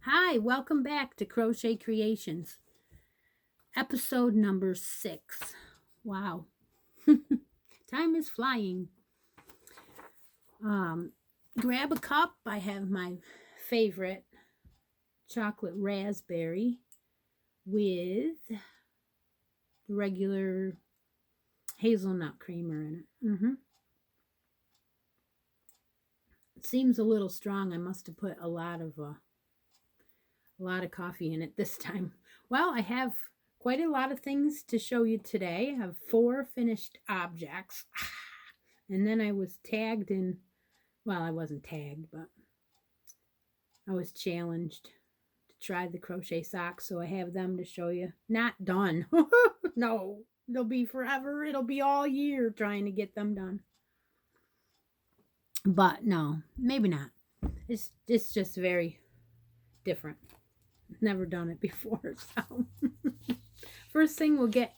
Hi, welcome back to Crochet Creations, episode number 6. Wow, time is flying. Grab a cup. I have my favorite chocolate raspberry with regular hazelnut creamer in it. It seems a little strong. I must have put a lot of coffee in it this time. Well, I have quite a lot of things to show you today. I have 4 finished objects. And then I was tagged in, well, I wasn't tagged, but I was challenged to try the crochet socks, so I have them to show you. Not done. No, they'll be forever. It'll be all year trying to get them done. But no, maybe not. It's just very different. Never done it before, so first thing we'll get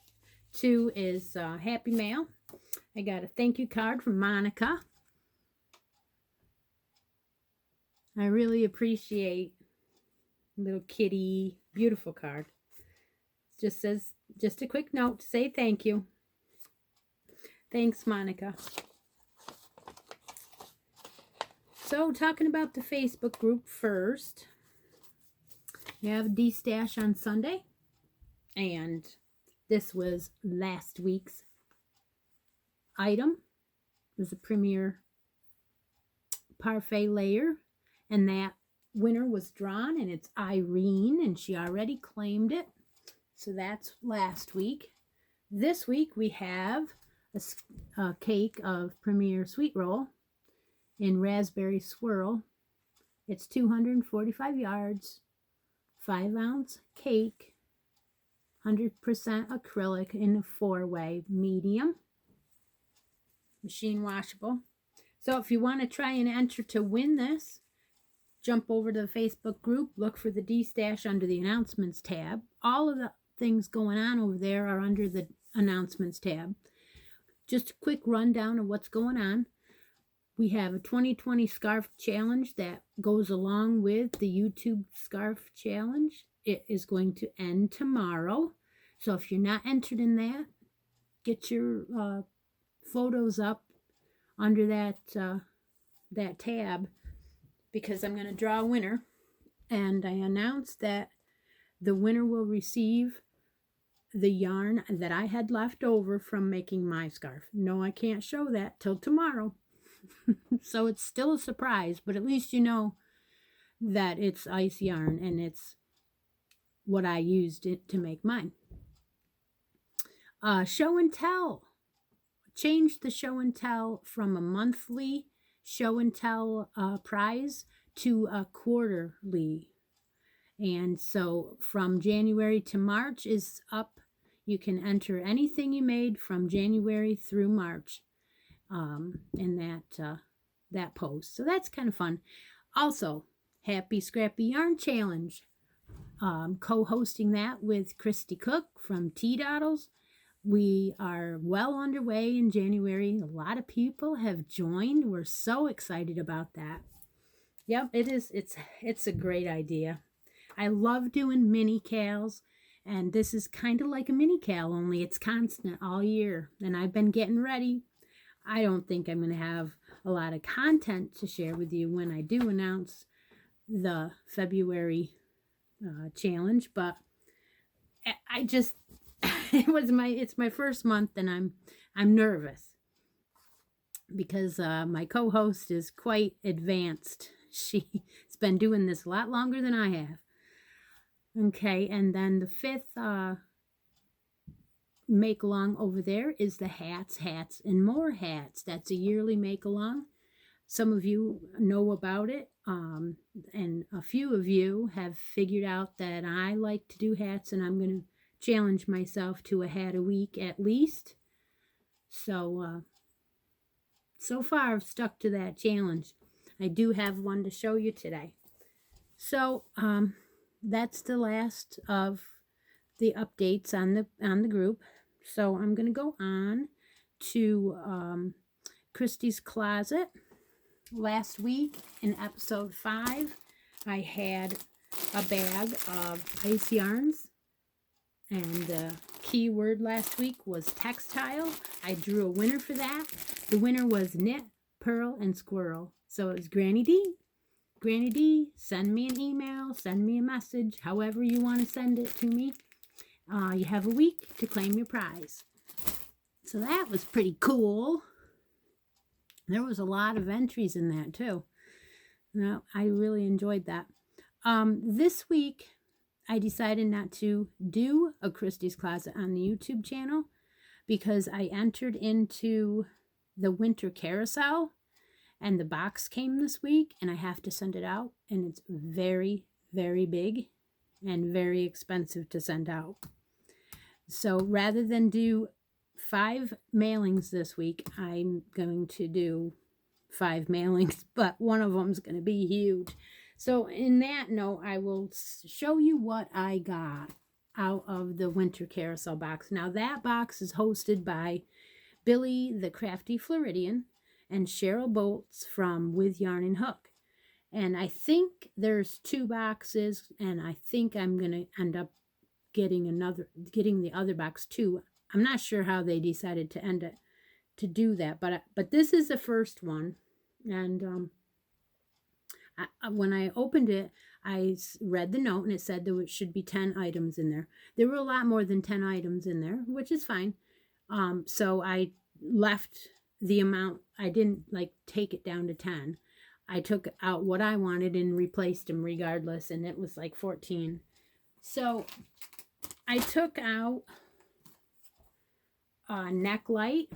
to is Happy Mail. I got a thank you card from Monica. I really appreciate little kitty, beautiful card. It just says, just a quick note to say thank you. Thanks, Monica. So, talking about the Facebook group first. We have a D-Stash on Sunday, and this was last week's item. It was a Premier Parfait layer, and that winner was drawn, and it's Irene, and she already claimed it. So that's last week. This week we have a cake of Premier Sweet Roll in Raspberry Swirl. It's 245 yards. 5-ounce cake, 100% acrylic in a 4-way medium, machine washable. So if you want to try and enter to win this, jump over to the Facebook group, look for the D-Stash under the announcements tab. All of the things going on over there are under the announcements tab. Just a quick rundown of what's going on. We have a 2020 scarf challenge that goes along with the YouTube scarf challenge. It is going to end tomorrow. So if you're not entered in that, get your photos up under that tab, because I'm going to draw a winner. And I announced that the winner will receive the yarn that I had left over from making my scarf. No, I can't show that till tomorrow. So it's still a surprise, but at least you know that it's ice yarn and it's what I used it to make mine. Show and tell. Changed the show and tell from a monthly show and tell prize to a quarterly. And so from January to March is up. You can enter anything you made from January through March in that post. So that's kind of fun. Also, Happy Scrappy Yarn Challenge. Co-hosting that with Christy Cook from Tea Doddles. We are well underway in January. A lot of people have joined. We're so excited about that. Yep, it is. It's a great idea. I love doing mini cals, and this is kind of like a mini cal, only it's constant all year. And I've been getting ready. I don't think I'm going to have a lot of content to share with you when I do announce the February challenge, but I just it's my first month, and I'm nervous because my co-host is quite advanced. She's been doing this a lot longer than I have. Okay, and then the 5th make along over there is the hats and more hats. That's a yearly make along. Some of you know about it, and a few of you have figured out that I like to do hats, and I'm going to challenge myself to a hat a week at least. So so far I've stuck to that challenge. I do have one to show you today. So that's the last of the updates on the group. So I'm going to go on to Christy's Closet. Last week in episode 5, I had a bag of ice yarns, and the keyword last week was textile. I drew a winner for that. The winner was Knit, Pearl, and Squirrel. So it was Granny D. Granny D, send me an email, send me a message, however you want to send it to me. You have a week to claim your prize. So that was pretty cool. There was a lot of entries in that too. No, I really enjoyed that. This week, I decided not to do a Christie's Closet on the YouTube channel because I entered into the winter carousel and the box came this week and I have to send it out, and it's very, very big and very expensive to send out. So rather than do 5 mailings this week, I'm going to do 5 mailings, but one of them is going to be huge. So in that note, I will show you what I got out of the winter carousel box. Now that box is hosted by Billy the Crafty Floridian and Cheryl Bolts from With Yarn and Hook. And I think there's 2 boxes, and I think I'm going to end up getting the other box too. I'm not sure how they decided to do that, but this is the first one. And when I opened it, I read the note and it said there should be 10 items in there. There were a lot more than 10 items in there, which is fine. So I left the amount. I didn't take it down to 10. I took out what I wanted and replaced them regardless, and it was like 14. So I took out a neck light.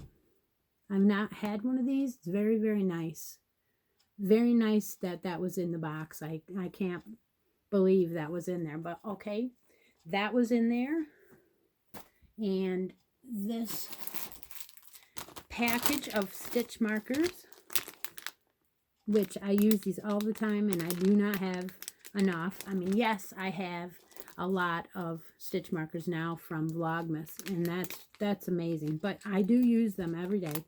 I've not had one of these. It's very, very nice. Very nice that was in the box. I can't believe that was in there, but okay. That was in there. And this package of stitch markers, which I use these all the time and I do not have enough. I mean, yes, I have a lot of stitch markers now from Vlogmas, and that's amazing, but I do use them every day.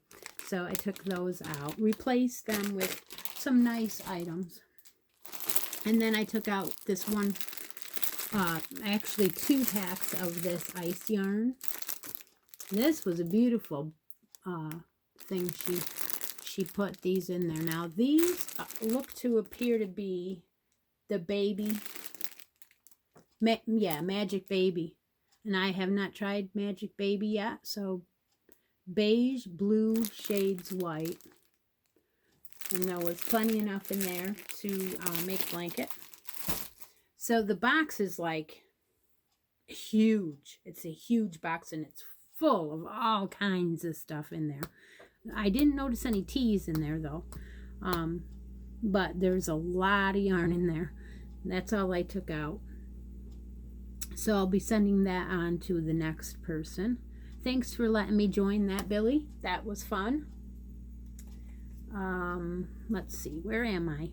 So I took those out, replaced them with some nice items, and then I took out this one, actually 2 packs of this ice yarn. This was a beautiful thing. She put these in there. Now these look to appear to be the baby, Magic Baby, and I have not tried Magic Baby yet. So beige, blue, shades white, and there was plenty enough in there to make a blanket. So the box is like huge. It's a huge box, and it's full of all kinds of stuff in there. I didn't notice any teas in there though, but there's a lot of yarn in there. That's all I took out. So I'll be sending that on to the next person. Thanks for letting me join that, Billy. That was fun. Let's see, where am I?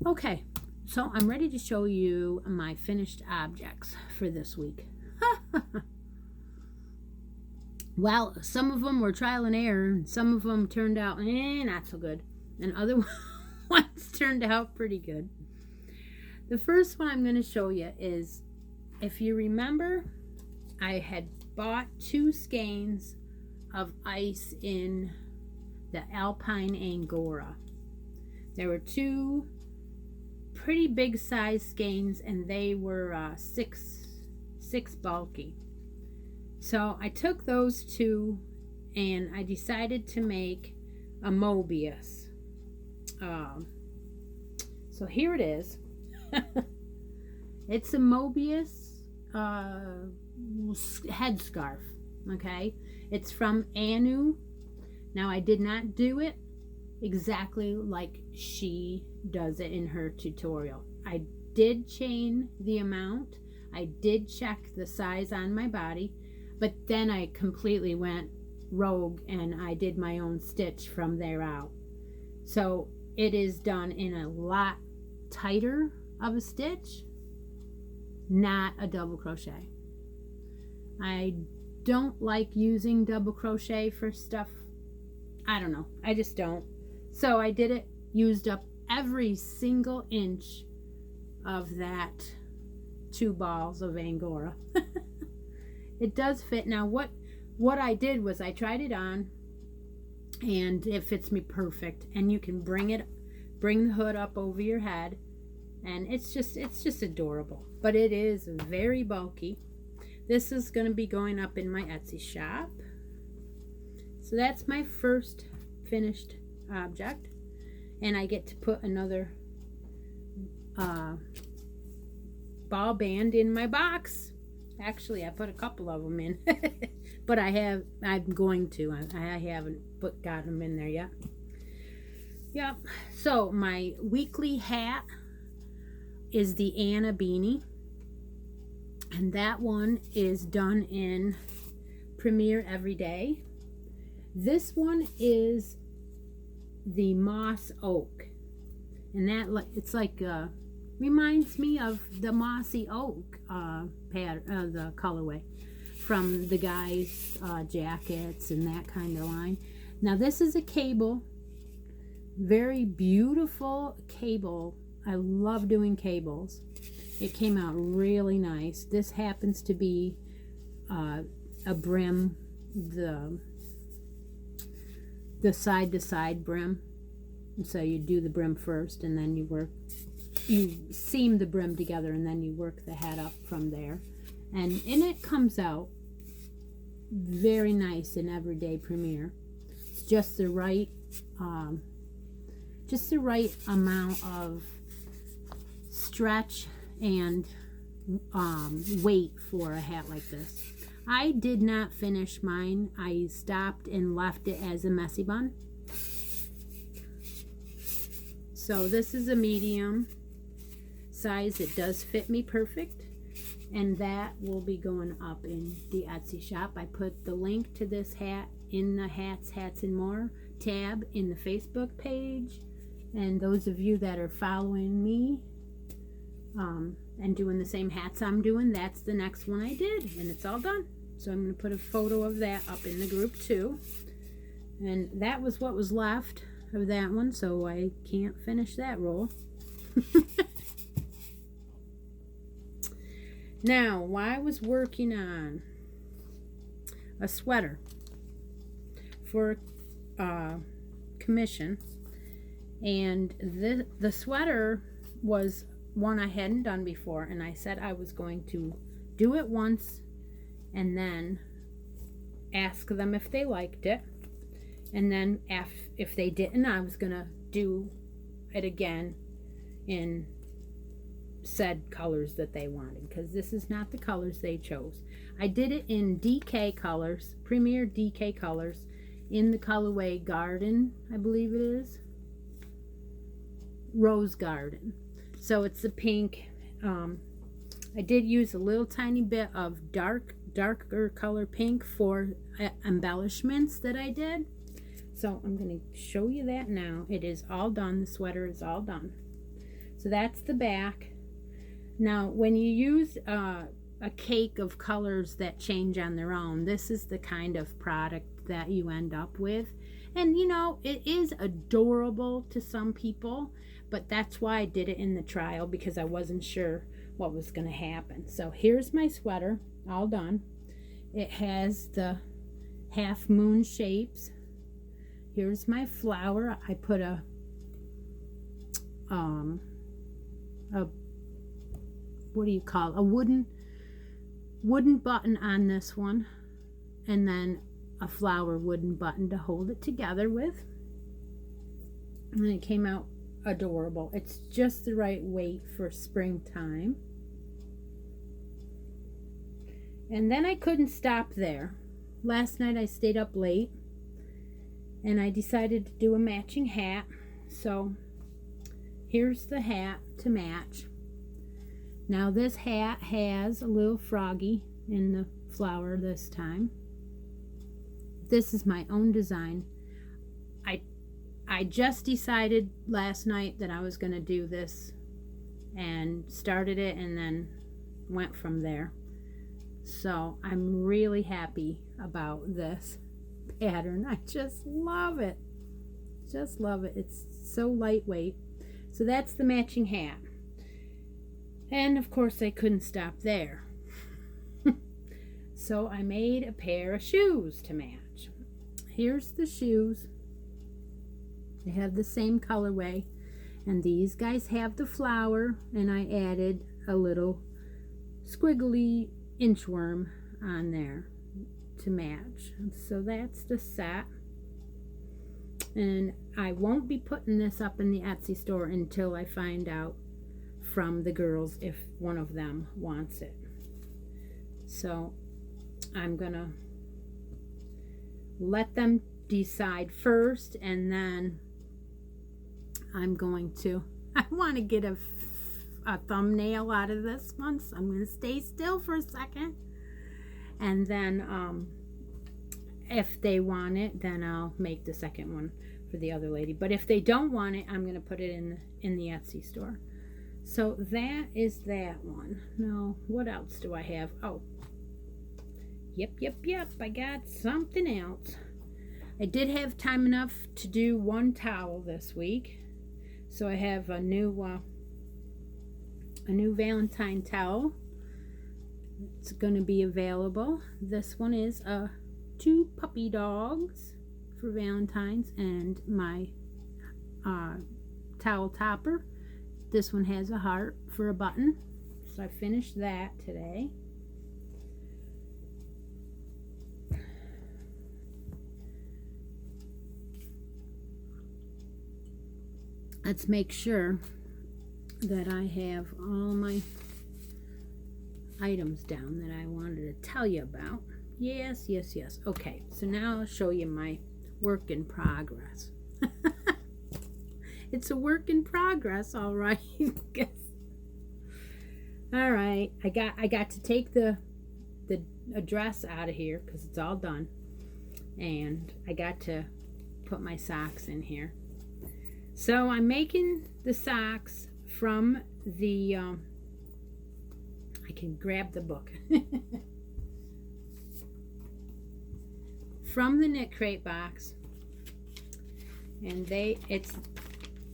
Okay, so I'm ready to show you my finished objects for this week. Well, some of them were trial and error, and some of them turned out not so good, and other ones turned out pretty good. The first one I'm going to show you is, if you remember, I had bought 2 skeins of ice in the Alpine Angora. There were 2 pretty big size skeins, and they were 6 bulky. So I took those 2 and I decided to make a Mobius. So here it is. It's a Mobius headscarf. Okay, it's from Anu. Now I did not do it exactly like she does it in her tutorial. I did chain the amount. I did check the size on my body, but then I completely went rogue and I did my own stitch from there out. So it is done in a lot tighter of a stitch, not a double crochet. I don't like using double crochet for stuff. I don't know, I just don't. So I did it, used up every single inch of that 2 balls of Angora. It does fit. Now what I did was I tried it on and it fits me perfect, and you can bring the hood up over your head, and it's just adorable. But it is very bulky. This is going to be going up in my Etsy shop. So that's my first finished object, and I get to put another ball band in my box. Actually, I put a couple of them in, but I'm going to. I haven't got them in there yet. Yep. So my weekly hat is the Anna beanie, and that one is done in Premier Everyday. This one is the moss oak, and that it's like reminds me of the mossy oak the colorway from the guys' jackets and that kind of line. Now this is a cable, very beautiful cable. I love doing cables. It came out really nice. This happens to be a brim, the side to side brim. And so you do the brim first, and then you seam the brim together, and then you work the hat up from there. And it comes out very nice in Everyday Premier. It's just the right amount of stretch and weight for a hat like this. I did not finish mine. I stopped and left it as a messy bun. So this is a medium size. It does fit me perfect, and that will be going up in the Etsy shop. I put the link to this hat in the Hats and More tab in the Facebook page, and those of you that are following me and doing the same hats I'm doing, that's the next one I did, and it's all done. So I'm going to put a photo of that up in the group too. And that was what was left of that one, so I can't finish that roll. Now, I was working on a sweater for commission, and the sweater was one I hadn't done before, and I said I was going to do it once and then ask them if they liked it, and then if they didn't, I was gonna do it again in said colors that they wanted, because this is not the colors they chose. I did it in DK colors, Premier DK colors, in the colorway Garden, I believe it is, Rose Garden. So it's the pink. I did use a little tiny bit of darker color pink for embellishments that I did. So I'm going to show you that now. It is all done. The sweater is all done. So that's the back. Now, when you use a cake of colors that change on their own, this is the kind of product that you end up with. And you know, it is adorable to some people, but that's why I did it in the trial, because I wasn't sure what was going to happen. So here's my sweater, all done. It has the half moon shapes. Here's my flower. I put a what do you call it? A wooden button on this one, and then a flower wooden button to hold it together with. And it came out adorable. It's just the right weight for springtime. And then I couldn't stop there. Last night I stayed up late, and I decided to do a matching hat. So here's the hat to match. Now this hat has a little froggy in the flower this time. This is my own design. I just decided last night that I was going to do this, and started it and then went from there. So I'm really happy about this pattern. I just love it. Just love it. It's so lightweight. So that's the matching hat. And of course I couldn't stop there. So I made a pair of shoes to match. Here's the shoes. They have the same colorway. And these guys have the flower. And I added a little squiggly inchworm on there to match. So that's the set. And I won't be putting this up in the Etsy store until I find out from the girls if one of them wants it. So I'm gonna let them decide first, and then I'm going to, I want to get a thumbnail out of this one, so I'm going to stay still for a second, and then if they want it, then I'll make the second one for the other lady. But if they don't want it, I'm going to put it in the Etsy store. So that is that one. Now, what else do I have? Oh, yep, I got something else. I did have time enough to do one towel this week. So I have a new Valentine towel. It's going to be available. This one is 2 puppy dogs for Valentine's, and my towel topper. This one has a heart for a button. So I finished that today. Let's make sure that I have all my items down that I wanted to tell you about. Yes. Okay, so now I'll show you my work in progress. It's a work in progress, all right. All right, I got to take the dress out of here because it's all done, and I got to put my socks in here. So I'm making the socks from the I can grab the book from the Knit Crate box, and it's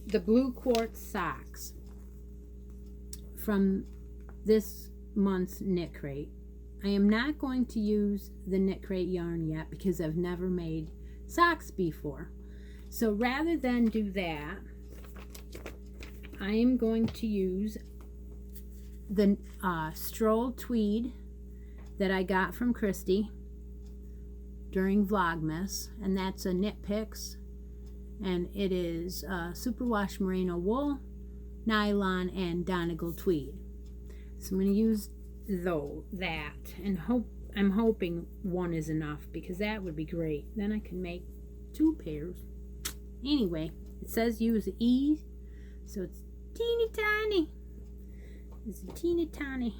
the blue quartz socks from this month's Knit Crate. I am not going to use the Knit Crate yarn yet because I've never made socks before. So rather than do that, I am going to use the Stroll Tweed that I got from Christy during Vlogmas, and that's a Knit Picks, and it is superwash merino wool, nylon, and Donegal tweed. So I'm going to use that, and I'm hoping one is enough, because that would be great. Then I can make 2 pairs. Anyway, it says use E, so it's teeny tiny. It's teeny tiny.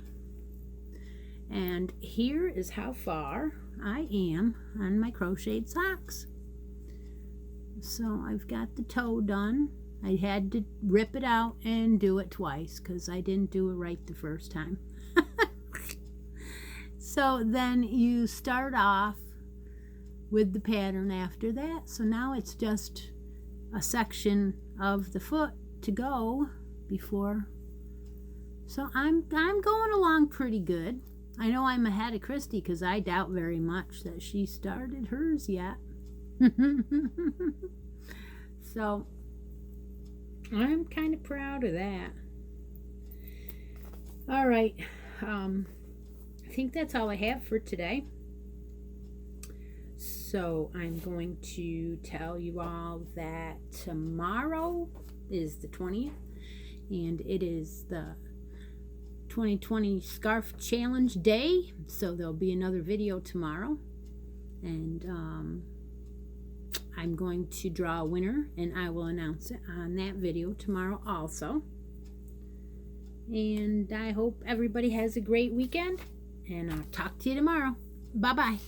And here is how far I am on my crocheted socks. So I've got the toe done. I had to rip it out and do it twice because I didn't do it right the first time. So then you start off with the pattern after that. So now it's just a section of the foot to go before. So I'm going along pretty good. I know I'm ahead of Christy because I doubt very much that she started hers yet. So I'm kind of proud of that. All right, I think that's all I have for today. So I'm going to tell you all that tomorrow is the 20th, and it is the 2020 Scarf Challenge Day. So there'll be another video tomorrow, and I'm going to draw a winner, and I will announce it on that video tomorrow also. And I hope everybody has a great weekend, and I'll talk to you tomorrow. Bye-bye.